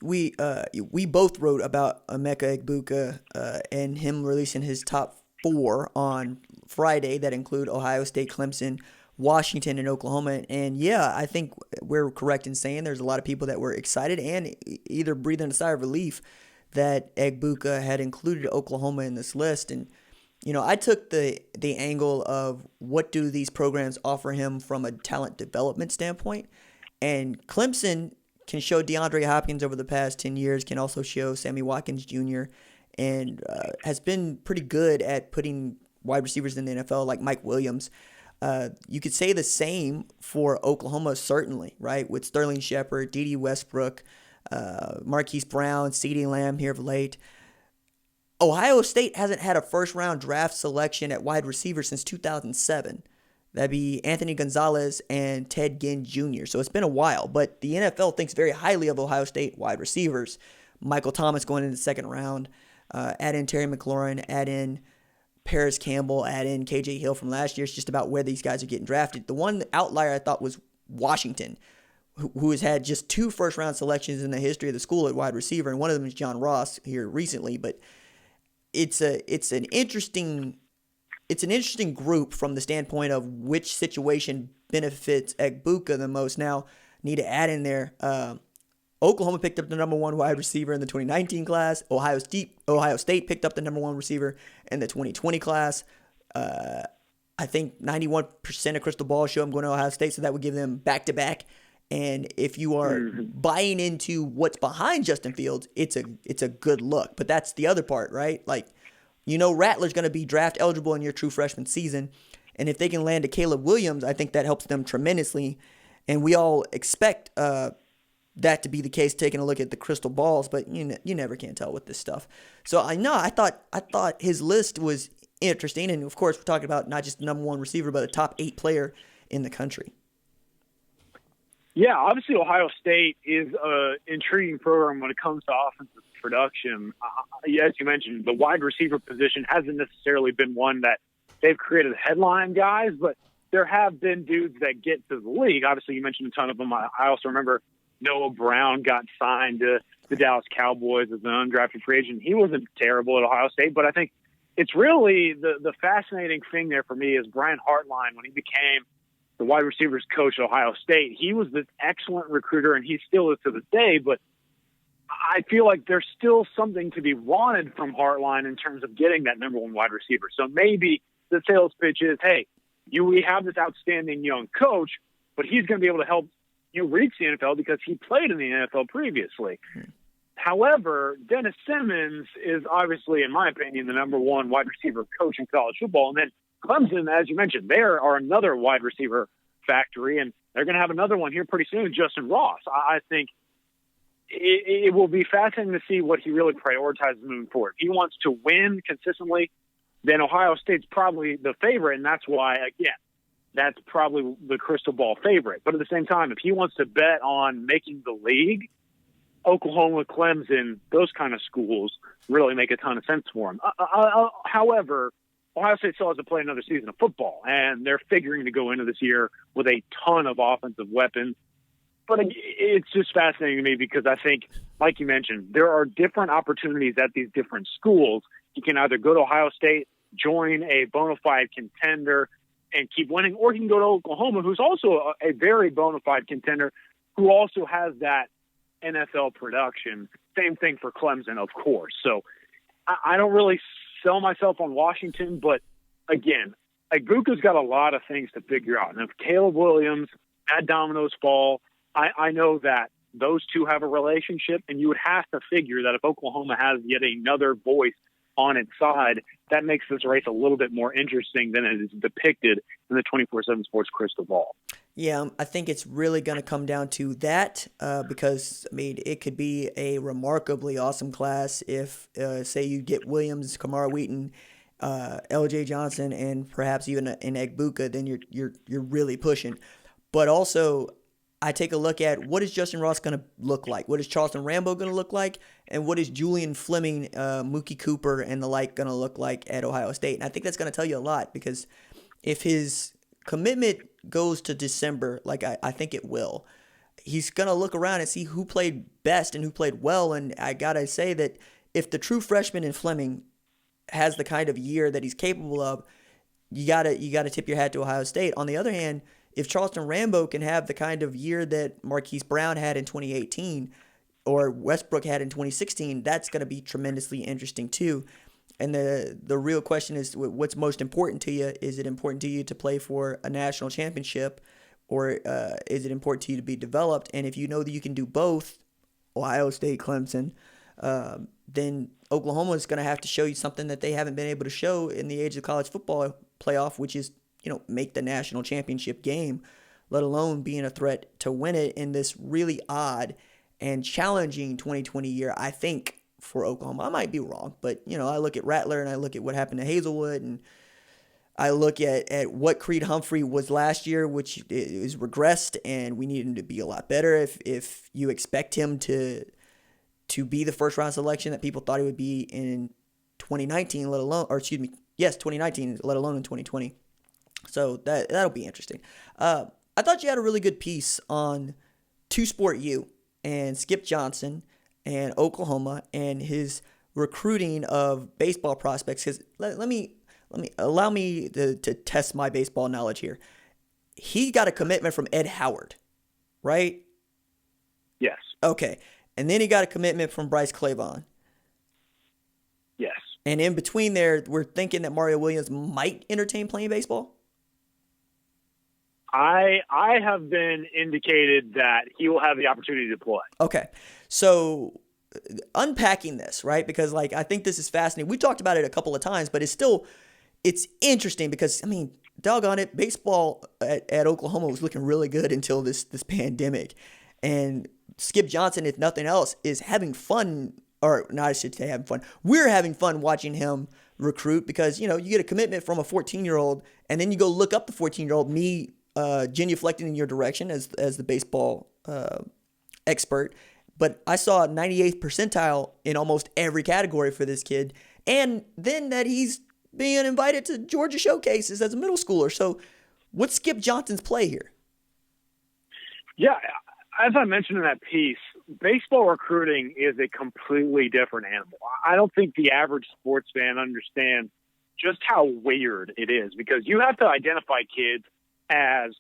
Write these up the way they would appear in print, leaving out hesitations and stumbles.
we both wrote about Emeka Egbuka and him releasing his top four on Friday that include Ohio State, Clemson, Washington, and Oklahoma. And yeah, I think we're correct in saying there's a lot of people that were excited and either breathing a sigh of relief that Egbuka had included Oklahoma in this list. And I took the angle of what do these programs offer him from a talent development standpoint, and Clemson can show DeAndre Hopkins over the past 10 years, can also show Sammy Watkins Jr., and has been pretty good at putting wide receivers in the NFL like Mike Williams. You could say the same for Oklahoma, certainly, right? With Sterling Shepard, Dede Westbrook, Marquise Brown, CeeDee Lamb here of late. Ohio State hasn't had a first-round draft selection at wide receiver since 2007. That'd be Anthony Gonzalez and Ted Ginn Jr. So it's been a while, but the NFL thinks very highly of Ohio State wide receivers. Michael Thomas going in the second round. Add in Terry McLaurin, add in Paris Campbell, add in KJ Hill from last year. It's just about where these guys are getting drafted. The one outlier I thought was Washington, who has had just 2 first-round selections in the history of the school at wide receiver, and one of them is John Ross here recently. But it's an interesting group from the standpoint of which situation benefits Egbuka the most. Now, need to add in there, Oklahoma picked up the number 1 wide receiver in the 2019 class. Ohio State picked up the number 1 receiver in the 2020 class. I think 91% of crystal balls show I'm going to Ohio State, so that would give them back-to-back. And if you are buying into what's behind Justin Fields, it's a good look. But that's the other part, right? Like, Rattler's going to be draft eligible in your true freshman season. And if they can land a Caleb Williams, I think that helps them tremendously. And we all expect that to be the case, taking a look at the crystal balls, but you never can tell with this stuff. So I thought his list was interesting. And of course, we're talking about not just the number 1 receiver, but a top 8 player in the country. Yeah, obviously Ohio State is an intriguing program when it comes to offensive production. As you mentioned, the wide receiver position hasn't necessarily been one that they've created headline guys, but there have been dudes that get to the league. Obviously, you mentioned a ton of them. I also remember Noah Brown got signed to the Dallas Cowboys as an undrafted free agent. He wasn't terrible at Ohio State, but I think it's really the fascinating thing there for me is Brian Hartline, when he became the wide receivers coach at Ohio State. He was this excellent recruiter, and he still is to this day, but I feel like there's still something to be wanted from Hartline in terms of getting that number 1 wide receiver. So maybe the sales pitch is, hey, we have this outstanding young coach, but he's going to be able to help you reach the NFL because he played in the NFL previously. However, Dennis Simmons is obviously, in my opinion, the number 1 wide receiver coach in college football. And then Clemson, as you mentioned, there are another wide receiver factory, and they're going to have another one here pretty soon, Justin Ross. I think it will be fascinating to see what he really prioritizes moving forward. If he wants to win consistently, then Ohio State's probably the favorite, and that's why, again, that's probably the crystal ball favorite. But at the same time, if he wants to bet on making the league, Oklahoma, Clemson, those kind of schools really make a ton of sense for him. However, Ohio State still has to play another season of football, and they're figuring to go into this year with a ton of offensive weapons. But it's just fascinating to me because I think, like you mentioned, there are different opportunities at these different schools. You can either go to Ohio State, join a bona fide contender, and keep winning, or you can go to Oklahoma, who's also a very bona fide contender, who also has that NFL production. Same thing for Clemson, of course. So I don't really sell myself on Washington, but again, Egbuka's got a lot of things to figure out. And if Caleb Williams, had dominoes fall, I know that those two have a relationship, and you would have to figure that if Oklahoma has yet another voice on its side, that makes this race a little bit more interesting than it is depicted in the 24/7 Sports crystal ball. Yeah, I think it's really going to come down to that because, it could be a remarkably awesome class if, say, you get Williams, Kamara Wheaton, L.J. Johnson, and perhaps even an Egbuka, then you're really pushing. But also, I take a look at what is Justin Ross going to look like? What is Charleston Rambo going to look like? And what is Julian Fleming, Mookie Cooper, and the like going to look like at Ohio State? And I think that's going to tell you a lot because if his commitment goes to December, like I think it will, he's going to look around and see who played best and who played well. And I got to say that if the true freshman in Fleming has the kind of year that he's capable of, you gotta tip your hat to Ohio State. On the other hand, if Charleston Rambo can have the kind of year that Marquise Brown had in 2018 or Westbrook had in 2016, that's going to be tremendously interesting too. And the real question is, what's most important to you? Is it important to you to play for a national championship, or is it important to you to be developed? And if you know that you can do both, Ohio State, Clemson, then Oklahoma is going to have to show you something that they haven't been able to show in the age of college football playoff, which is, make the national championship game, let alone being a threat to win it in this really odd and challenging 2020 year, I think, for Oklahoma. I might be wrong, but, I look at Rattler and I look at what happened to Hazelwood, and I look at what Creed Humphrey was last year, which is regressed, and we need him to be a lot better if you expect him to be the first round selection that people thought he would be in 2019, 2019, let alone in 2020. So that'll be interesting. I thought you had a really good piece on Two Sport U and Skip Johnson and Oklahoma and his recruiting of baseball prospects. Because allow me to test my baseball knowledge here. He got a commitment from Ed Howard, right? Yes. Okay. And then he got a commitment from Bryce Clavon. Yes. And in between there, we're thinking that Mario Williams might entertain playing baseball? I have been indicated that he will have the opportunity to play. Okay. So unpacking this, right? Because I think this is fascinating. We talked about it a couple of times, but it's interesting because, doggone it, baseball at Oklahoma was looking really good until this pandemic. And Skip Johnson, if nothing else, is having fun, or not, I should say having fun. We're having fun watching him recruit because, you get a commitment from a 14-year-old, and then you go look up the 14-year-old, me genuflecting in your direction as the baseball expert. But I saw 98th percentile in almost every category for this kid. And then that he's being invited to Georgia showcases as a middle schooler. So what's Skip Johnson's play here? Yeah, as I mentioned in that piece, baseball recruiting is a completely different animal. I don't think the average sports fan understands just how weird it is, because you have to identify kids as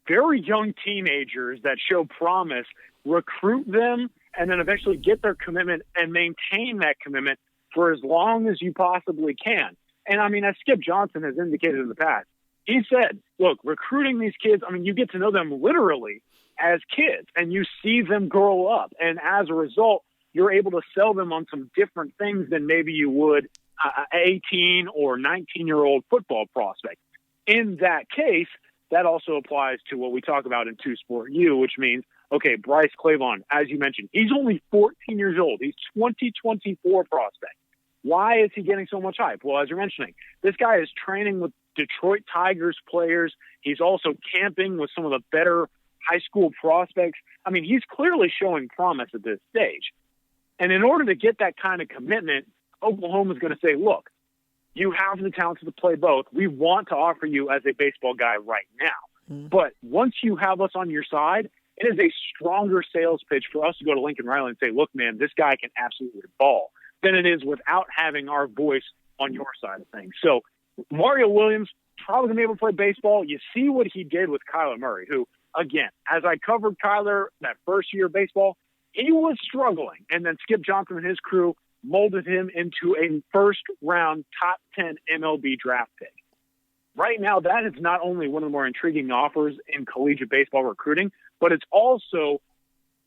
very young teenagers that show promise, recruit them, and then eventually get their commitment and maintain that commitment for as long as you possibly can. And as Skip Johnson has indicated in the past, he said, look, recruiting these kids, you get to know them literally as kids, and you see them grow up. And as a result, you're able to sell them on some different things than maybe you would an 18 or 19-year-old football prospect. In that case, that also applies to what we talk about in Two Sport U, which means, okay, Bryce Clavon, as you mentioned, he's only 14 years old. He's 2024 prospect. Why is he getting so much hype? Well, as you're mentioning, this guy is training with Detroit Tigers players. He's also camping with some of the better high school prospects. He's clearly showing promise at this stage. And in order to get that kind of commitment, Oklahoma's going to say, look, you have the talent to play both. We want to offer you as a baseball guy right now. Mm-hmm. But once you have us on your side, it is a stronger sales pitch for us to go to Lincoln Riley and say, look, man, this guy can absolutely ball, than it is without having our voice on your side of things. So Mario Williams probably going to be able to play baseball. You see what he did with Kyler Murray, who, again, as I covered Kyler that first year of baseball, he was struggling. And then Skip Johnson and his crew molded him into a first-round top 10 MLB draft pick. Right now, that is not only one of the more intriguing offers in collegiate baseball recruiting, but it's also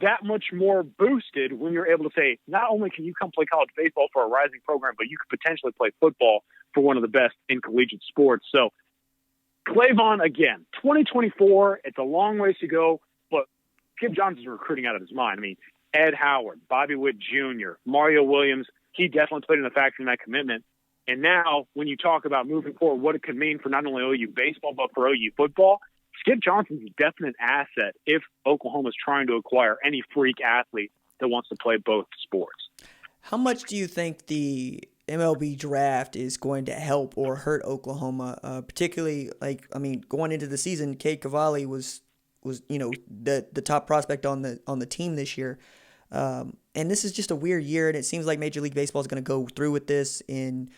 that much more boosted when you're able to say, not only can you come play college baseball for a rising program, but you could potentially play football for one of the best in collegiate sports. So Clavon, again, 2024, it's a long ways to go, but Skip Johnson's recruiting out of his mind. Ed Howard, Bobby Witt Jr., Mario Williams, he definitely played in the factor in that commitment. And now when you talk about moving forward, what it could mean for not only OU baseball, but for OU football, Skip Johnson's a definite asset if Oklahoma's trying to acquire any freak athlete that wants to play both sports. How much do you think the MLB draft is going to help or hurt Oklahoma? Particularly, going into the season, Cade Cavalli was was the top prospect on the team this year. And this is just a weird year, and it seems like Major League Baseball is going to go through with this in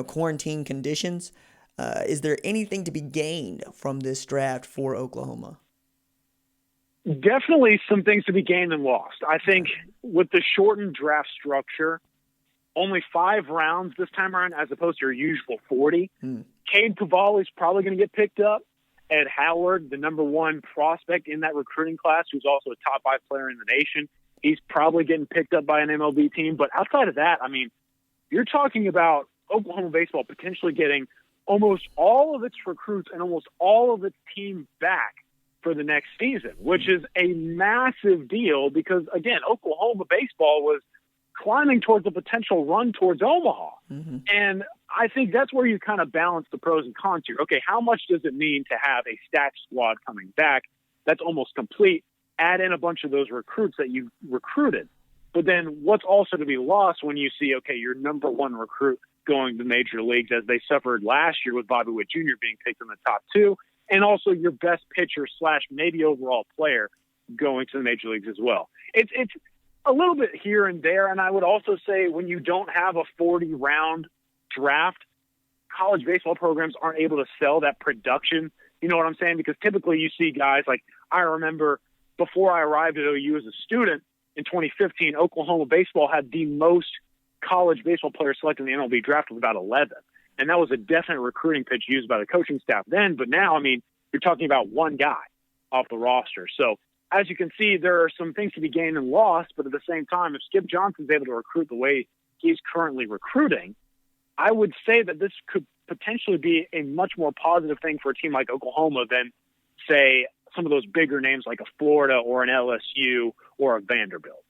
quarantine conditions. Is there anything to be gained from this draft for Oklahoma? Definitely some things to be gained and lost. I think with the shortened draft structure, only 5 rounds this time around as opposed to your usual 40. Cade Cavalli is probably going to get picked up. Ed Howard, the number 1 prospect in that recruiting class, who's also a top 5 player in the nation, he's probably getting picked up by an MLB team. But outside of that, I mean, you're talking about Oklahoma baseball potentially getting almost all of its recruits and almost all of its team back for the next season, which is a massive deal because, again, Oklahoma baseball was climbing towards a potential run towards Omaha. And I think that's where you kind of balance the pros and cons here. Okay, how much does it mean to have a stacked squad coming back that's almost complete? Add in a bunch of those recruits that you recruited. But then what's also to be lost when you see, okay, your number 1 recruit going to major leagues as they suffered last year with Bobby Witt Jr. being picked in the top 2, and also your best pitcher / maybe overall player going to the major leagues as well. It's a little bit here and there, and I would also say when you don't have a 40-round draft, college baseball programs aren't able to sell that production. You know what I'm saying? Because typically you see guys like, I remember before I arrived at OU as a student in 2015, Oklahoma baseball had the most college baseball players selected in the MLB draft with about 11. And that was a definite recruiting pitch used by the coaching staff then. But now, I mean, you're talking about 1 guy off the roster. So as you can see, there are some things to be gained and lost. But at the same time, if Skip Johnson's able to recruit the way he's currently recruiting, I would say that this could potentially be a much more positive thing for a team like Oklahoma than, say, some of those bigger names like a Florida or an LSU or a Vanderbilt.